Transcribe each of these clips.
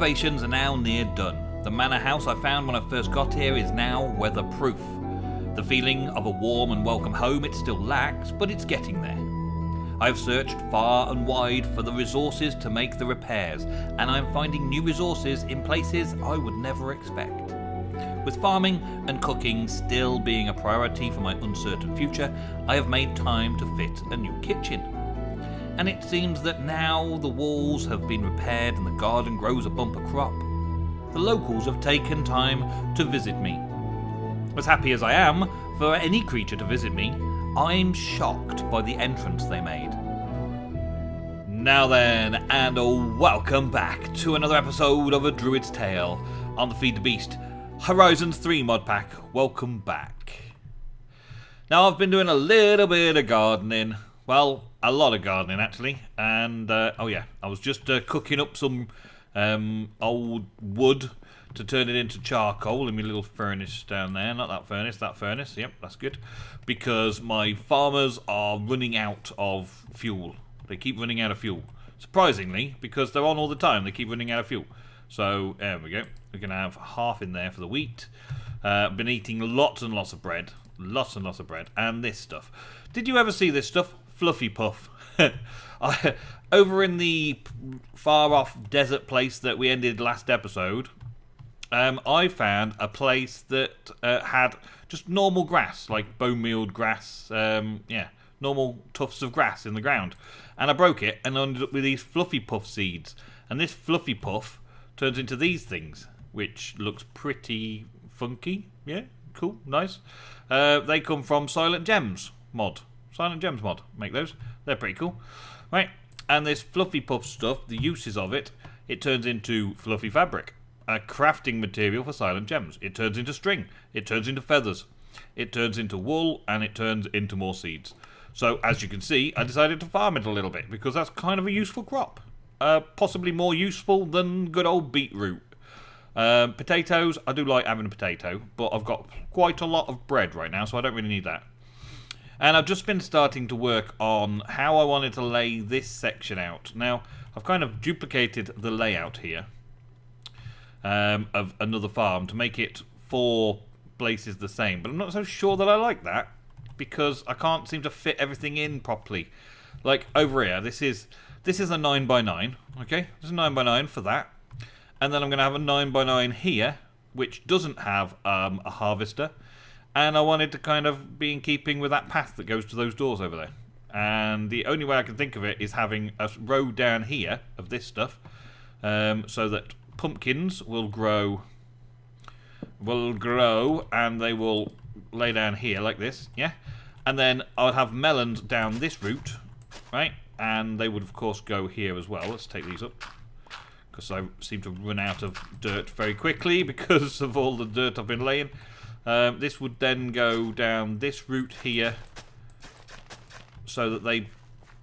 renovations are now near done. The manor house I found when I first got here is now weatherproof. The feeling of a warm and welcome home it still lacks, but it's getting there. I have searched far and wide for the resources to make the repairs, and I am finding new resources in places I would never expect. With farming and cooking still being a priority for my uncertain future, I have made time to fit a new kitchen. And it seems that now the walls have been repaired and the garden grows a bumper crop. The locals have taken time to visit me. As happy as I am for any creature to visit me, I'm shocked by the entrance they made. Now then, and welcome back to another episode of A Druid's Tale on the Feed the Beast Horizons 3 mod pack. Welcome back. Now I've been doing a little bit of gardening. Well, a lot of gardening actually. And, I was just cooking up some old wood to turn it into charcoal in my little furnace down there. Not that furnace, that furnace. Yep, that's good. Because my farmers are running out of fuel. They keep running out of fuel. Surprisingly, because they're on all the time, they keep running out of fuel. So, there we go. We're going to have half in there for the wheat. Been eating lots and lots of bread. Lots and lots of bread. And this stuff. Did you ever see this stuff? Fluffy Puff. Over in the far-off desert place that we ended last episode, I found a place that had just normal grass, like bone-mealed grass, normal tufts of grass in the ground. And I broke it and ended up with these Fluffy Puff seeds. And this Fluffy Puff turns into these things, which looks pretty funky. Yeah, cool, nice. They come from Silent Gems mod. Silent Gems mod, make those. They're pretty cool. Right, and this Fluffy Puff stuff, the uses of it, it turns into fluffy fabric. A crafting material for Silent Gems. It turns into string. It turns into feathers. It turns into wool, and it turns into more seeds. So, as you can see, I decided to farm it a little bit, because that's kind of a useful crop. Possibly more useful than good old beetroot. Potatoes, I do like having a potato, but I've got quite a lot of bread right now, so I don't really need that. And I've just been starting to work on how I wanted to lay this section out. Now, I've kind of duplicated the layout here of another farm to make it 4 places the same. But I'm not so sure that I like that, because I can't seem to fit everything in properly. Like over here, this is a 9x9, okay? There's a 9x9 for that. And then I'm going to have a 9x9 here, which doesn't have a harvester. And I wanted to kind of be in keeping with that path that goes to those doors over there. And the only way I can think of it is having a row down here of this stuff, so that pumpkins will grow, and they will lay down here like this, yeah? And then I'll have melons down this route, right? And they would, of course, go here as well. Let's take these up, because I seem to run out of dirt very quickly because of all the dirt I've been laying. This would then go down this route here, so that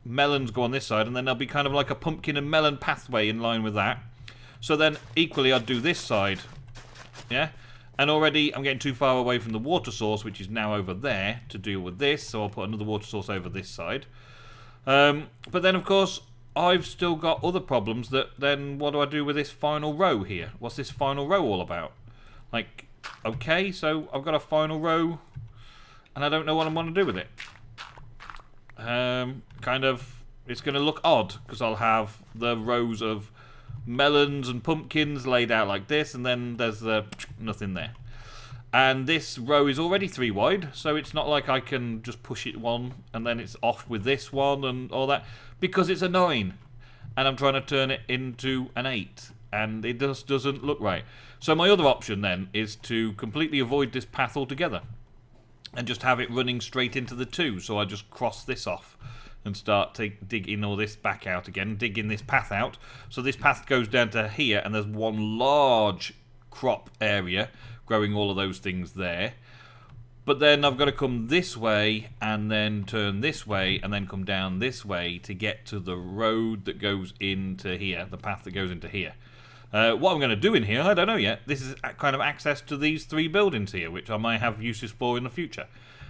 melons go on this side, and then there'll be kind of like a pumpkin and melon pathway in line with that. So then, equally, I'd do this side, yeah? And already, I'm getting too far away from the water source, which is now over there, to deal with this, so I'll put another water source over this side. But then, of course, I've still got other problems that, then, what do I do with this final row here? What's this final row all about? Like, okay, so I've got a final row, and I don't know what I want to do with it. Kind of, it's going to look odd, because I'll have the rows of melons and pumpkins laid out like this, and then there's nothing there. And this row is already 3 wide, so it's not like I can just push it one and then it's off with this one and all that, because it's a 9 and I'm trying to turn it into an 8, and it just doesn't look right. So my other option then is to completely avoid this path altogether and just have it running straight into the 2. So I just cross this off and start digging all this back out again, digging this path out. So this path goes down to here, and there's one large crop area growing all of those things there. But then I've got to come this way, and then turn this way, and then come down this way to get to the road that goes into here, the path that goes into here. What I'm going to do in here, I don't know yet. This is kind of access to these 3 buildings here, which I might have uses for in the future.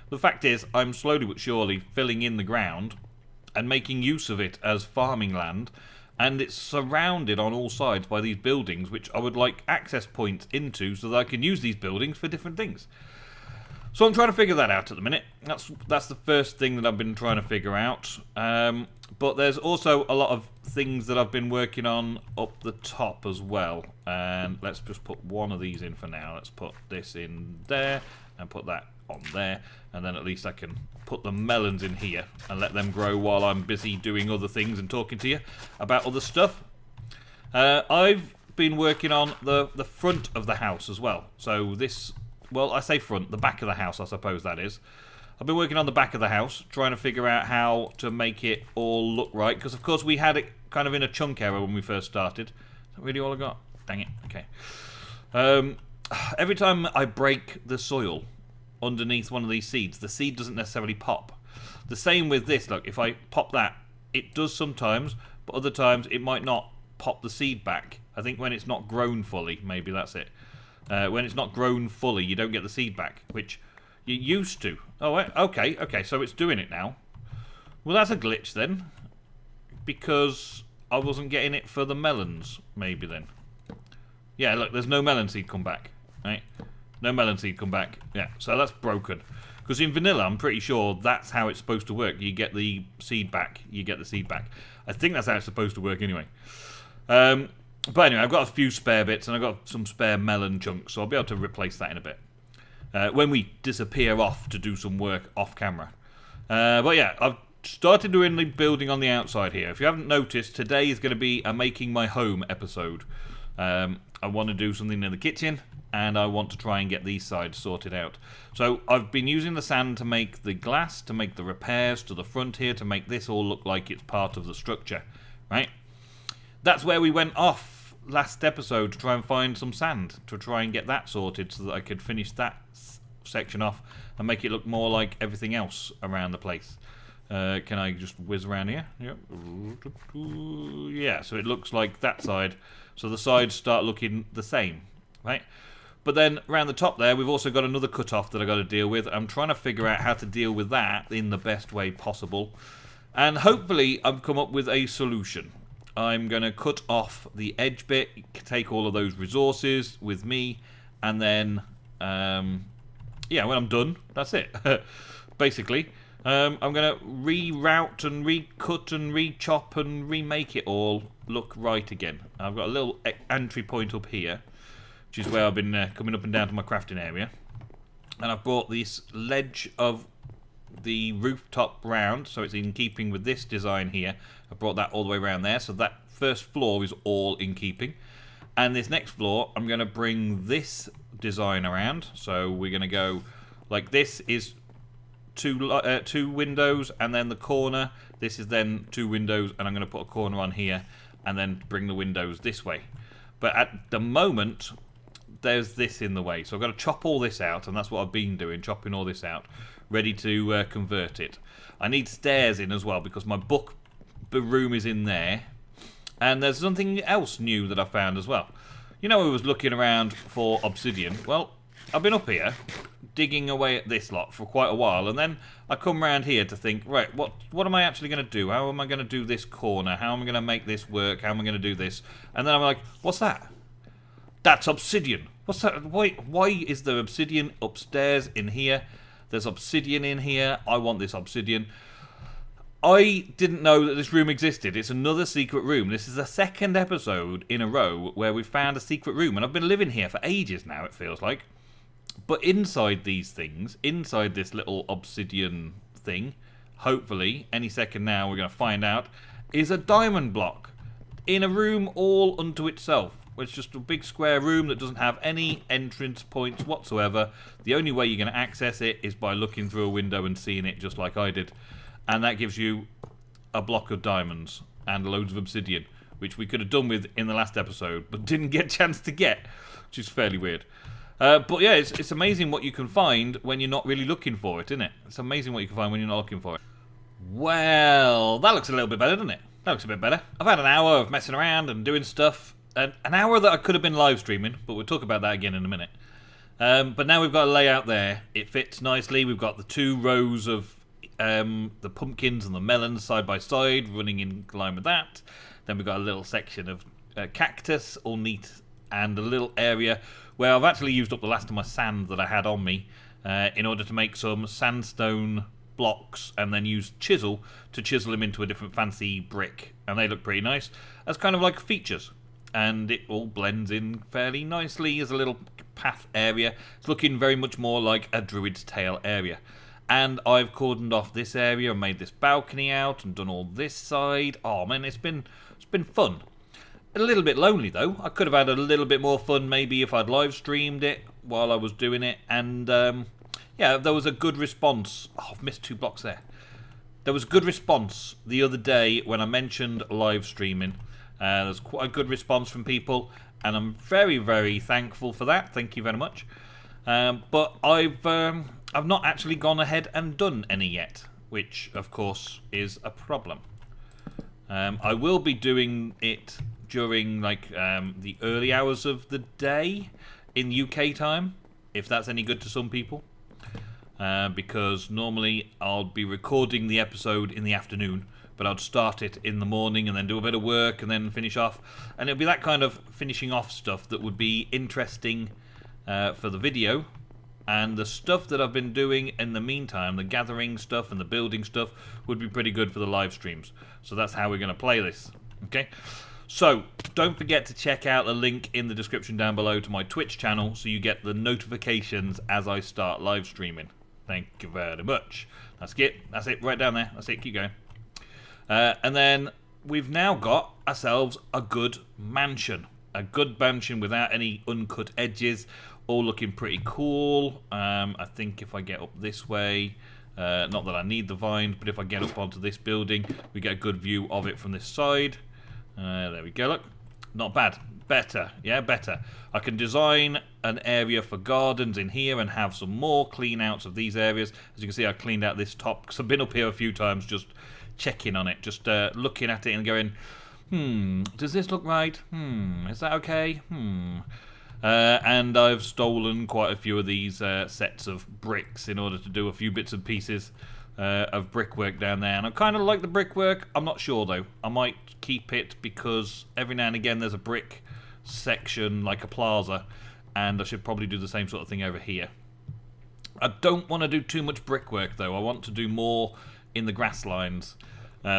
The fact is, I'm slowly but surely filling in the ground and making use of it as farming land, and it's surrounded on all sides by these buildings, which I would like access points into so that I can use these buildings for different things. So I'm trying to figure that out at the minute. That's the first thing that I've been trying to figure out. But there's also a lot of things that I've been working on up the top as well. And let's just put one of these in for now. Let's put this in there and put that on there. And then at least I can put the melons in here and let them grow while I'm busy doing other things and talking to you about other stuff. I've been working on the front of the house as well. So this... Well, I say front, the back of the house, I suppose that is. I've been working on the back of the house, trying to figure out how to make it all look right. Because, of course, we had it kind of in a chunk error when we first started. Is that really all I got? Dang it. Okay. Every time I break the soil underneath one of these seeds, the seed doesn't necessarily pop. The same with this. Look, if I pop that, it does sometimes, but other times it might not pop the seed back. I think when it's not grown fully, maybe that's it. When it's not grown fully, you don't get the seed back, which you used to. Oh, okay, so it's doing it now. Well, that's a glitch then, because I wasn't getting it for the melons, maybe then. Yeah, look, there's no melon seed come back, right? No melon seed come back. Yeah, so that's broken. Because in vanilla, I'm pretty sure that's how it's supposed to work. You get the seed back, you get the seed back. I think that's how it's supposed to work anyway. But anyway, I've got a few spare bits and I've got some spare melon chunks, so I'll be able to replace that in a bit. When we disappear off to do some work off camera. But yeah, I've started doing the building on the outside here. If you haven't noticed, today is going to be a Making My Home episode. I want to do something in the kitchen and I want to try and get these sides sorted out. So I've been using the sand to make the glass, to make the repairs to the front here, to make this all look like it's part of the structure, right? That's where we went off last episode to try and find some sand, to try and get that sorted so that I could finish that section off and make it look more like everything else around the place. Can I just whiz around here? Yep. Yeah, so it looks like that side. So the sides start looking the same, right? But then around the top there, we've also got another cut-off that I've got to deal with. I'm trying to figure out how to deal with that in the best way possible. And hopefully I've come up with a solution. I'm going to cut off the edge bit, take all of those resources with me, and then, yeah, when I'm done, that's it. Basically, I'm going to reroute and recut and rechop and remake it all look right again. I've got a little entry point up here, which is where I've been coming up and down to my crafting area. And I've brought this ledge of the rooftop round, so it's in keeping with this design here. I brought that all the way around there, so that first floor is all in keeping. And this next floor, I'm going to bring this design around. So we're going to go like this is two windows, and then the corner. This is then 2 windows, and I'm going to put a corner on here, and then bring the windows this way. But at the moment, there's this in the way, so I've got to chop all this out, and that's what I've been doing, chopping all this out, ready to convert it. I need stairs in as well, because my book room is in there, and there's something else new that I found as well. You know, I was looking around for obsidian. Well, I've been up here digging away at this lot for quite a while, and then I come around here to think, right, what am I actually going to do? How am I going to do this corner? How am I going to make this work? How am I going to do this? And then I'm like, what's that? That's obsidian. What's that? Why is there obsidian upstairs in here? There's obsidian in here. I want this obsidian. I didn't know that this room existed. It's another secret room. This is the second episode in a row where we've found a secret room, and I've been living here for ages now, it feels like. But inside these things, inside this little obsidian thing, hopefully, any second now we're going to find out, is a diamond block in a room all unto itself. It's just a big square room that doesn't have any entrance points whatsoever. The only way you're going to access it is by looking through a window and seeing it just like I did. And that gives you a block of diamonds and loads of obsidian, which we could have done with in the last episode, but didn't get a chance to get, which is fairly weird. But yeah, it's amazing what you can find when you're not really looking for it, isn't it? It's amazing what you can find when you're not looking for it. Well, that looks a little bit better, doesn't it? That looks a bit better. I've had an hour of messing around and doing stuff. An hour that I could have been live streaming, but we'll talk about that again in a minute. But now we've got a layout there. It fits nicely. We've got the 2 rows of the pumpkins and the melons side by side, running in line with that. Then we've got a little section of cactus, all neat, and a little area where I've actually used up the last of my sand that I had on me in order to make some sandstone blocks, and then use chisel to chisel them into a different fancy brick, and they look pretty nice as kind of like features, and it all blends in fairly nicely as a little path area. It's looking very much more like a Druid's Tale area. And I've cordoned off this area and made this balcony out and done all this side. Oh man, it's been fun. A little bit lonely though. I could have had a little bit more fun maybe if I'd live streamed it while I was doing it. And yeah, there was a good response. Oh, I've missed 2 blocks there. There was a good response the other day when I mentioned live streaming. There's quite a good response from people, and I'm very, very thankful for that. Thank you very much. But I've not actually gone ahead and done any yet, which of course is a problem. I will be doing it during like the early hours of the day in UK time, if that's any good to some people. Because normally I'll be recording the episode in the afternoon, but I'd start it in the morning and then do a bit of work and then finish off. And it'll be that kind of finishing off stuff that would be interesting for the video. And the stuff that I've been doing in the meantime, the gathering stuff and the building stuff, would be pretty good for the live streams. So that's how we're going to play this. Okay? So, don't forget to check out the link in the description down below to my Twitch channel so you get the notifications as I start live streaming. Thank you very much. That's it. That's it. Right down there. That's it. Keep going. And then we've now got ourselves a good mansion. A good mansion without any uncut edges. All looking pretty cool. I think if I get up this way, not that I need the vines, but if I get up onto this building, we get a good view of it from this side. There we go, look. Not bad. Better. Yeah, better. I can design an area for gardens in here and have some more clean outs of these areas. As you can see, I cleaned out this top because I've been up here a few times just checking on it, just looking at it and going, does this look right? Is that okay? And I've stolen quite a few of these sets of bricks in order to do a few bits and pieces of brickwork down there. And I kind of like the brickwork. I'm not sure though. I might keep it because every now and again there's a brick section like a plaza, and I should probably do the same sort of thing over here. I don't want to do too much brickwork though. I want to do more in the grass lines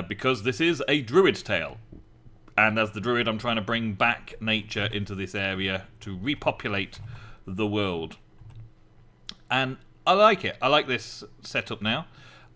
because this is a Druid's Tale. And as the Druid, I'm trying to bring back nature into this area to repopulate the world. And I like it. I like this setup now.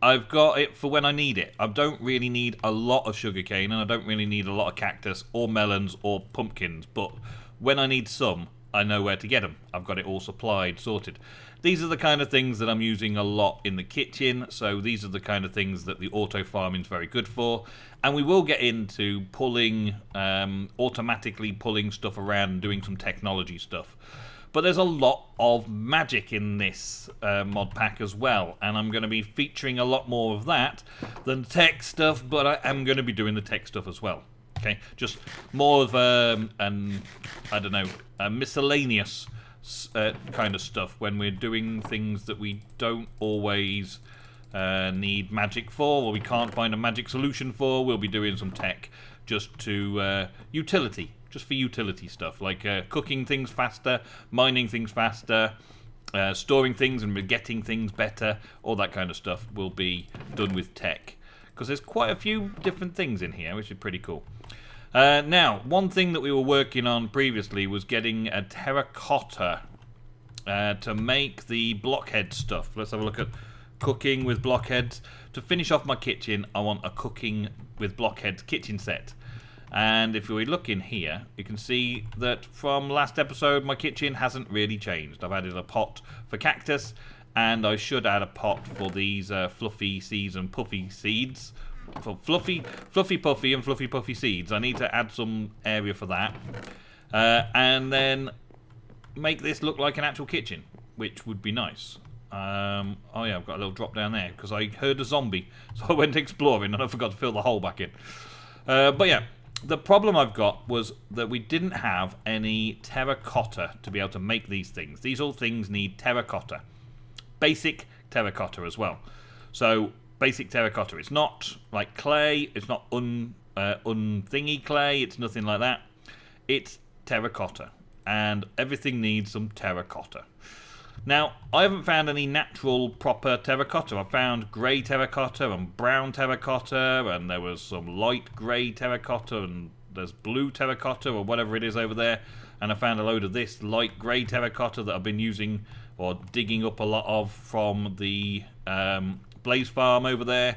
I've got it for when I need it. I don't really need a lot of sugarcane, and I don't really need a lot of cactus or melons or pumpkins. But when I need some, I know where to get them. I've got it all supplied, sorted. These are the kind of things that I'm using a lot in the kitchen, so these are the kind of things that the auto farming is very good for. And we will get into pulling, automatically pulling stuff around and doing some technology stuff. But there's a lot of magic in this mod pack as well, and I'm going to be featuring a lot more of that than tech stuff, but I am going to be doing the tech stuff as well. Okay, just more of I don't know, a miscellaneous kind of stuff when we're doing things that we don't always need magic for, or we can't find a magic solution for. We'll be doing some tech just to utility, just for utility stuff, like cooking things faster, mining things faster, storing things and getting things better. All that kind of stuff will be done with tech, because there's quite a few different things in here, which is pretty cool. Now, one thing that we were working on previously was getting a terracotta to make the blockhead stuff. Let's have a look at cooking with blockheads. To finish off my kitchen, I want a cooking with blockheads kitchen set. And if we look in here, you can see that from last episode, my kitchen hasn't really changed. I've added a pot for cactus, and I should add a pot for these fluffy seeds and puffy seeds. For fluffy puffy and fluffy puffy seeds. I need to add some area for that. And then make this look like an actual kitchen, which would be nice. Oh yeah, I've got a little drop down there because I heard a zombie, so I went exploring and I forgot to fill the hole back in. But yeah, the problem I've got was that we didn't have any terracotta to be able to make these things. These all things need terracotta. Basic terracotta as well. So basic terracotta. It's not like clay. It's not unthingy clay. It's nothing like that. It's terracotta. And everything needs some terracotta. Now, I haven't found any natural proper terracotta. I found grey terracotta and brown terracotta, and there was some light grey terracotta, and there's blue terracotta or whatever it is over there. And I found a load of this light grey terracotta that I've been using or digging up a lot of from the Blaze Farm over there.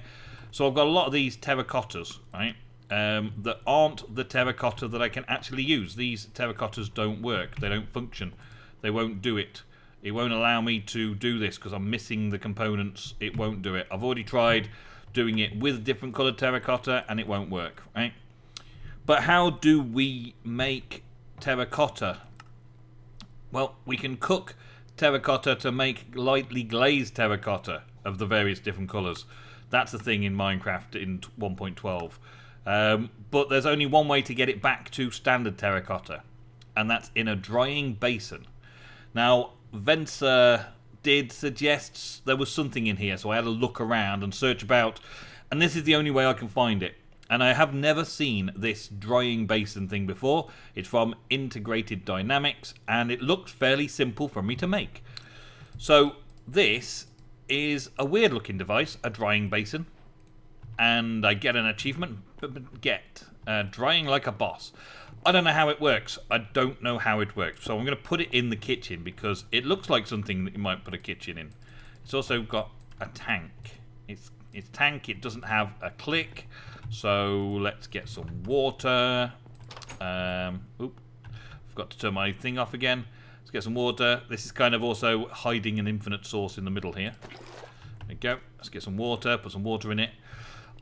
So I've got a lot of these terracottas, right? That aren't the terracotta that I can actually use. These terracottas don't work. They don't function. They won't do it. It won't allow me to do this because I'm missing the components. It won't do it. I've already tried doing it with different coloured terracotta and it won't work, right? But how do we make terracotta? Well, we can cook terracotta to make lightly glazed terracotta of the various different colours. That's the thing in Minecraft in 1.12. But there's only one way to get it back to standard terracotta, and that's in a drying basin. Now, Venser did suggest there was something in here, so I had a look around and search about, and this is the only way I can find it. And I have never seen this drying basin thing before. It's from Integrated Dynamics, and it looks fairly simple for me to make. So this is a weird looking device, a drying basin. And I get an achievement, drying like a boss. I don't know how it works. I don't know how it works. So I'm going to put it in the kitchen because it looks like something that you might put a kitchen in. It's also got a tank. It's tank. It doesn't have a click. So let's get some water. Forgot to turn my thing off again. Let's get some water. This is kind of also hiding an infinite source in the middle here. There we go. Let's get some water. Put some water in it.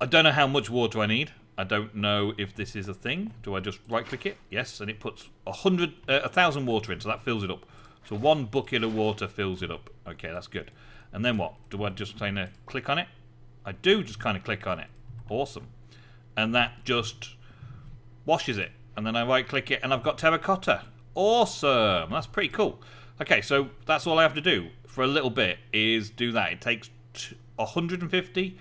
I don't know how much water I need. I don't know if this is a thing. Do I just right click it? Yes, and it puts 1,000 water in, so that fills it up. So 1 bucket of water fills it up. Okay, that's good. And then what? Do I just kind of click on it? I do just kind of click on it. Awesome. And that just washes it. And then I right click it and I've got terracotta. Awesome. That's pretty cool. Okay, so that's all I have to do for a little bit is do that. It takes 250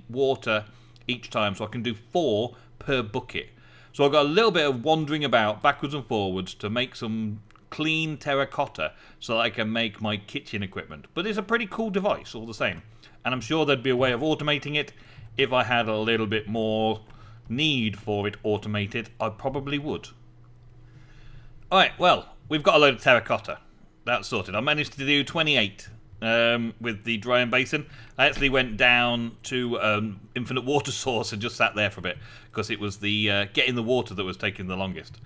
water each time, so I can do 4 per bucket. So I've got a little bit of wandering about backwards and forwards to make some clean terracotta so that I can make my kitchen equipment. But it's a pretty cool device all the same, and I'm sure there'd be a way of automating it. If I had a little bit more need for it automated, I probably would. Alright, well, we've got a load of terracotta. That's sorted. I managed to do 28 with the drying basin. I actually went down to infinite water source and just sat there for a bit because it was the getting the water that was taking the longest.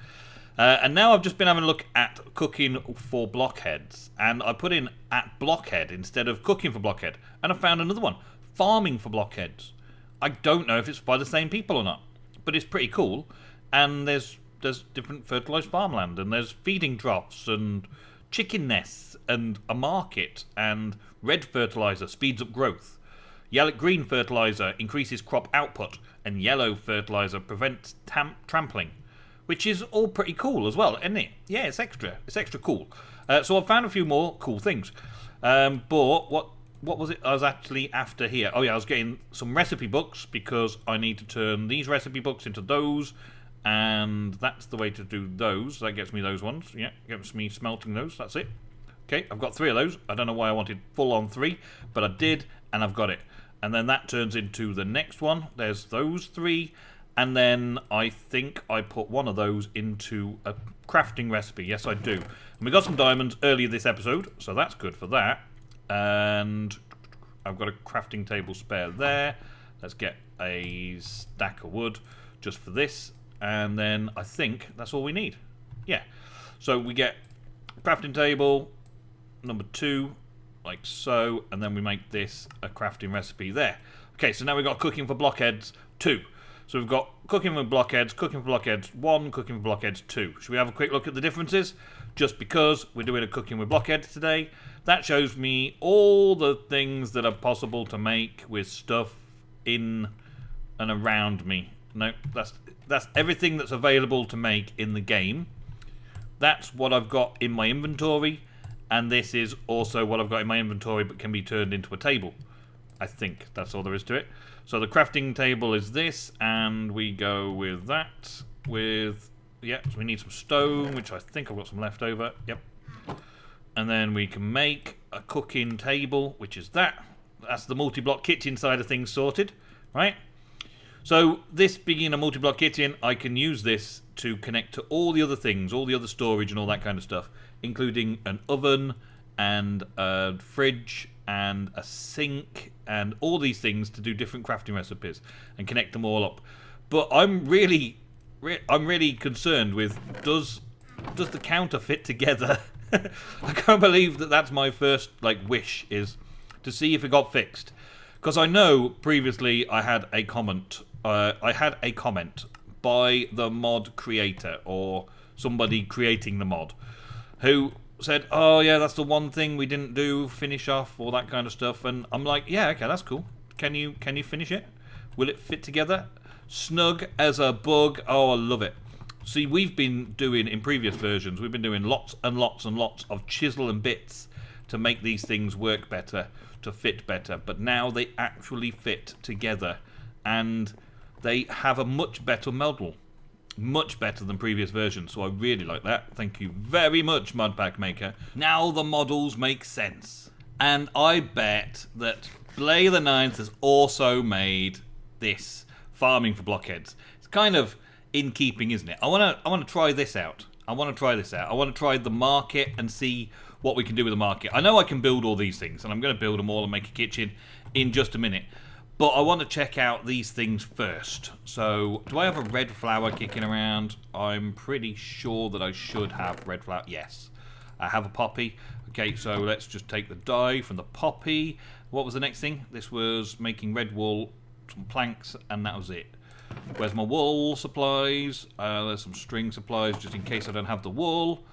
And now I've just been having a look at cooking for blockheads, and I put in at blockhead instead of cooking for blockhead, and I found another one, farming for blockheads. I don't know if it's by the same people or not, but it's pretty cool. And there's different fertilised farmland, and there's feeding troughs and chicken nests and a market, and red fertilizer speeds up growth. Green fertilizer increases crop output, and yellow fertilizer prevents trampling, which is all pretty cool as well, isn't it? Yeah, it's extra cool. So I've found a few more cool things. But what was it I was actually after here? Oh yeah, I was getting some recipe books because I need to turn these recipe books into those, and that's the way to do those. That gets me those ones. Yeah, gets me smelting those. That's it. Okay, I've got 3 of those. I don't know why I wanted full on 3, but I did, and I've got it. And then that turns into the next one. There's those 3, and then I think I put one of those into a crafting recipe. Yes, I do. And we got some diamonds earlier this episode, so that's good for that. And I've got a crafting table spare there. Let's get a stack of wood just for this, and then I think that's all we need. Yeah, so we get crafting table number 2 like so, and then we make this a crafting recipe there. Okay, so now we've got cooking for blockheads 2. So we've got cooking for blockheads 1, cooking for blockheads 2. Should we have a quick look at the differences? Just because we're doing a cooking with blockheads today, that shows me all the things that are possible to make with stuff in and around me. No, that's everything that's available to make in the game. That's what I've got in my inventory, and this is also what I've got in my inventory but can be turned into a table. I think that's all there is to it. So the crafting table is this, and we go with that. With, yeah, so we need some stone, which I think I've got some left over. Yep. And then we can make a cooking table, which is that. That's the multi-block kitchen side of things sorted, right? So this being a multi-block kitchen, I can use this to connect to all the other things, all the other storage and all that kind of stuff, including an oven and a fridge and a sink and all these things to do different crafting recipes and connect them all up. But I'm really concerned with does the counter fit together? I can't believe that that's my first wish, is to see if it got fixed, because I know previously I had a comment. I had a comment by the mod creator or somebody creating the mod who said, "Oh yeah, that's the one thing we didn't do, finish off all that kind of stuff." And I'm like, "Yeah, okay, that's cool. Can you finish it? Will it fit together? Snug as a bug. Oh, I love it." See, we've been doing, in previous versions, we've been doing lots and lots and lots of chisel and bits to make these things work better, to fit better. But now they actually fit together, and they have a much better model. Much better than previous versions, so I really like that. Thank you very much, Modpack Maker. Now the models make sense. And I bet that Blay the Ninth has also made this farming for blockheads. It's kind of in keeping, isn't it? I want to try this out. I want to try the market and see what we can do with the market. I know I can build all these things, and I'm going to build them all and make a kitchen in just a minute. But I want to check out these things first. So, do I have a red flower kicking around? I'm pretty sure that I should have red flower. Yes, I have a poppy. Okay, so let's just take the dye from the poppy. What was the next thing? This was making red wool, some planks, and that was it. Where's my wool supplies? There's some string supplies just in case I don't have the wool.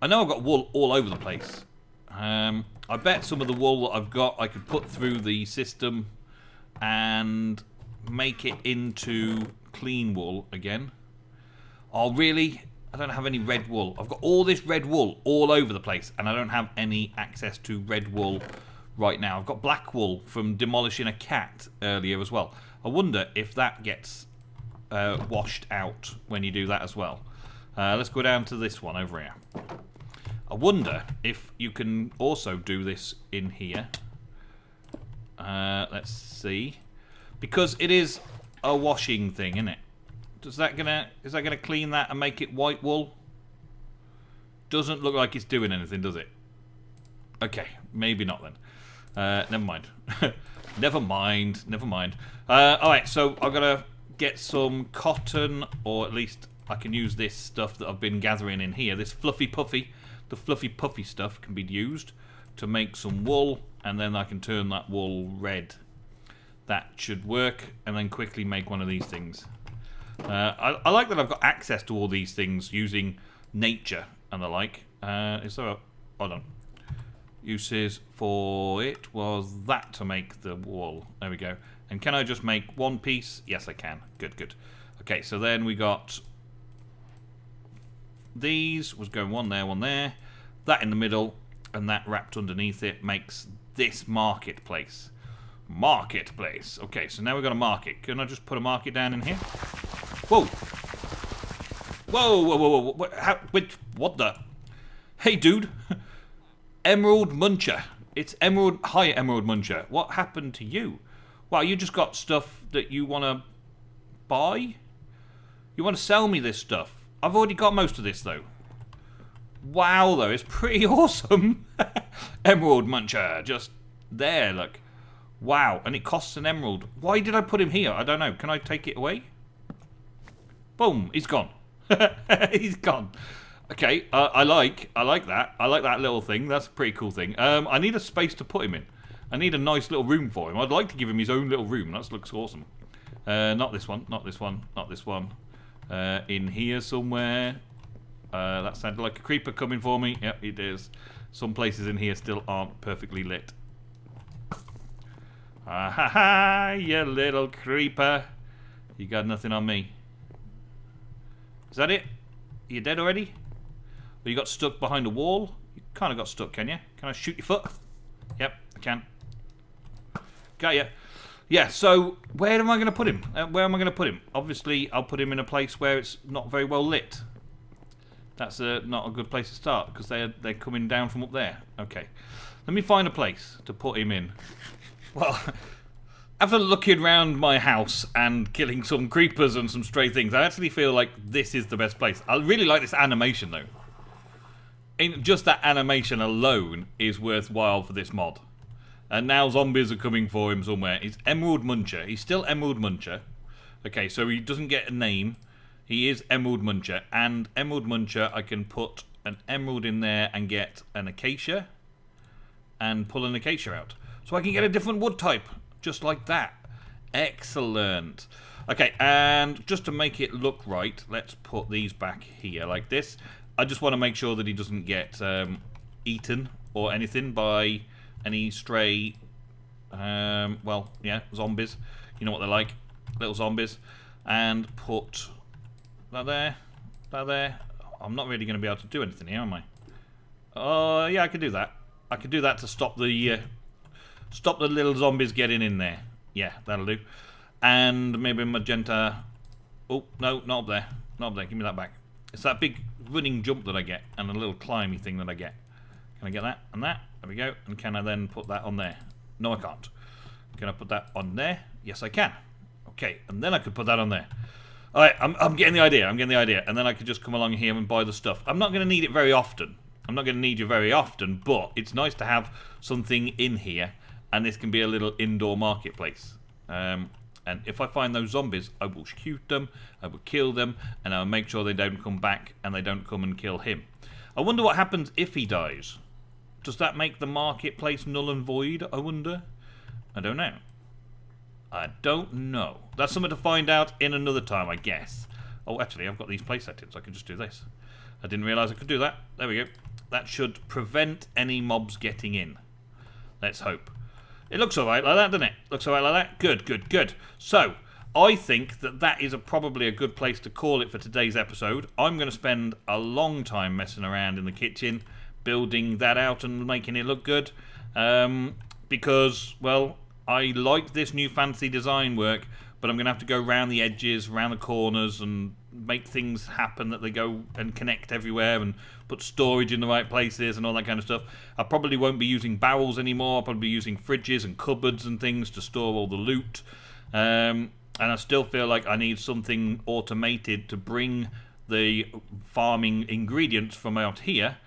I know I've got wool all over the place. I bet some of the wool that I've got I could put through the system and make it into clean wool again. Oh, really? I don't have any red wool. I've got all this red wool all over the place, and I don't have any access to red wool right now. I've got black wool from demolishing a cat earlier as well. I wonder if that gets washed out when you do that as well. Let's go down to this one over here. I wonder if you can also do this in here. Let's see, because it is a washing thing, isn't it? Is that gonna clean that and make it white wool? Doesn't look like it's doing anything, does it? Okay, maybe not then. Never mind. Never mind. Alright, so I've got to get some cotton, or at least I can use this stuff that I've been gathering in here. This fluffy puffy, the fluffy puffy stuff can be used to make some wool, and then I can turn that wool red. That should work, and then quickly make one of these things. I like that I've got access to all these things using nature and the like. Is there a... Hold on. Uses for it was that to make the wool. There we go. And can I just make one piece? Yes, I can. Good. Okay, so then we got... These was going one there. That in the middle, and that wrapped underneath it makes this marketplace. Okay, so now we've got a market. Can I just put a market down in here? Whoa! What the? Hey, dude! Emerald Muncher. It's Emerald. Hi, Emerald Muncher. What happened to you? Wow, you just got stuff that you want to buy? You want to sell me this stuff? I've already got most of this, though. Wow, though, it's pretty awesome. Emerald Muncher, just there, look. Wow, and it costs an emerald. Why did I put him here? I don't know. Can I take it away? Boom, he's gone. He's gone. Okay, I like that. I like that little thing. That's a pretty cool thing. I need a space to put him in. I need a nice little room for him. I'd like to give him his own little room. That looks awesome. Not this one. In here somewhere. That sounded like a creeper coming for me. Yep, it is. Some places in here still aren't perfectly lit. Ah ha ha, you little creeper. You got nothing on me. Is that it? Are you dead already? Or you got stuck behind a wall? You kind of got stuck, can you? Can I shoot your foot? Yep, I can. Got ya. Yeah, so where am I going to put him? Where am I going to put him? Obviously, I'll put him in a place where it's not very well lit. That's not a good place to start, because they're coming down from up there. Okay. Let me find a place to put him in. Well, after looking around my house and killing some creepers and some stray things, I actually feel like this is the best place. I really like this animation, though. Just that animation alone is worthwhile for this mod. And now zombies are coming for him somewhere. He's Emerald Muncher. He's still Emerald Muncher. Okay, so he doesn't get a name. He is Emerald Muncher. And Emerald Muncher, I can put an emerald in there and get an acacia. And pull an acacia out. So I can get a different wood type. Just like that. Excellent. Okay, and just to make it look right, let's put these back here like this. I just want to make sure that he doesn't get eaten or anything by any stray, well, yeah, zombies. You know what they're like. Little zombies. And put that there. That there. I'm not really going to be able to do anything here, am I? Oh, yeah, I could do that. I could do that to stop the little zombies getting in there. Yeah, that'll do. And maybe magenta. Oh, no, not up there. Not up there. Give me that back. It's that big running jump that I get and a little climby thing that I get. Can I get that and that? There we go. And can I then put that on there? No, I can't. Can I put that on there? Yes, I can. Okay, and then I could put that on there. Alright, I'm getting the idea. I'm getting the idea. And then I could just come along here and buy the stuff. I'm not going to need it very often. I'm not going to need you very often, but it's nice to have something in here, and this can be a little indoor marketplace. And if I find those zombies, I will shoot them, I will kill them, and I'll make sure they don't come back and they don't come and kill him. I wonder what happens if he dies. Does that make the marketplace null and void, I wonder? I don't know. I don't know. That's something to find out in another time, I guess. Oh, actually, I've got these place settings. I can just do this. I didn't realise I could do that. There we go. That should prevent any mobs getting in. Let's hope. It looks alright like that, doesn't it? Looks alright like that? Good, good, good. So, I think that is probably a good place to call it for today's episode. I'm going to spend a long time messing around in the kitchen, building that out and making it look good. Because, well, I like this new fancy design work, but I'm going to have to go around the edges, around the corners, and make things happen that they go and connect everywhere and put storage in the right places and all that kind of stuff. I probably won't be using barrels anymore. I'll probably be using fridges and cupboards and things to store all the loot. And I still feel like I need something automated to bring the farming ingredients from out here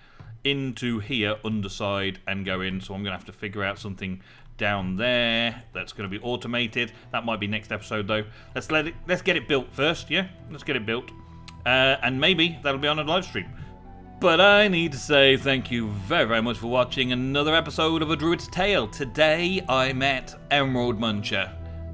into here underside and go in. So I'm going to have to figure out something down there that's going to be automated. That might be next episode though. Let's get it built first. Yeah, let's get it built, and maybe that'll be on a live stream. But I need to say thank you very, very much for watching another episode of A Druid's Tale. Today I met Emerald Muncher,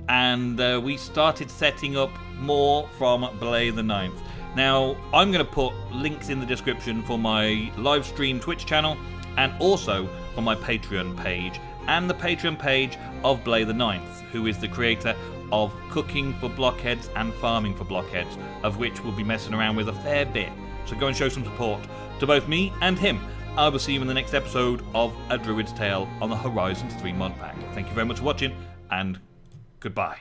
and we started setting up more from Blade the 9th. Now I'm going to put links in the description for my live stream Twitch channel, and also for my Patreon page, and the Patreon page of Blade the 9th, who is the creator of Cooking for Blockheads and Farming for Blockheads, of which we'll be messing around with a fair bit. So go and show some support to both me and him. I will see you in the next episode of A Druid's Tale on the Horizons 3 mod pack. Thank you very much for watching, and goodbye.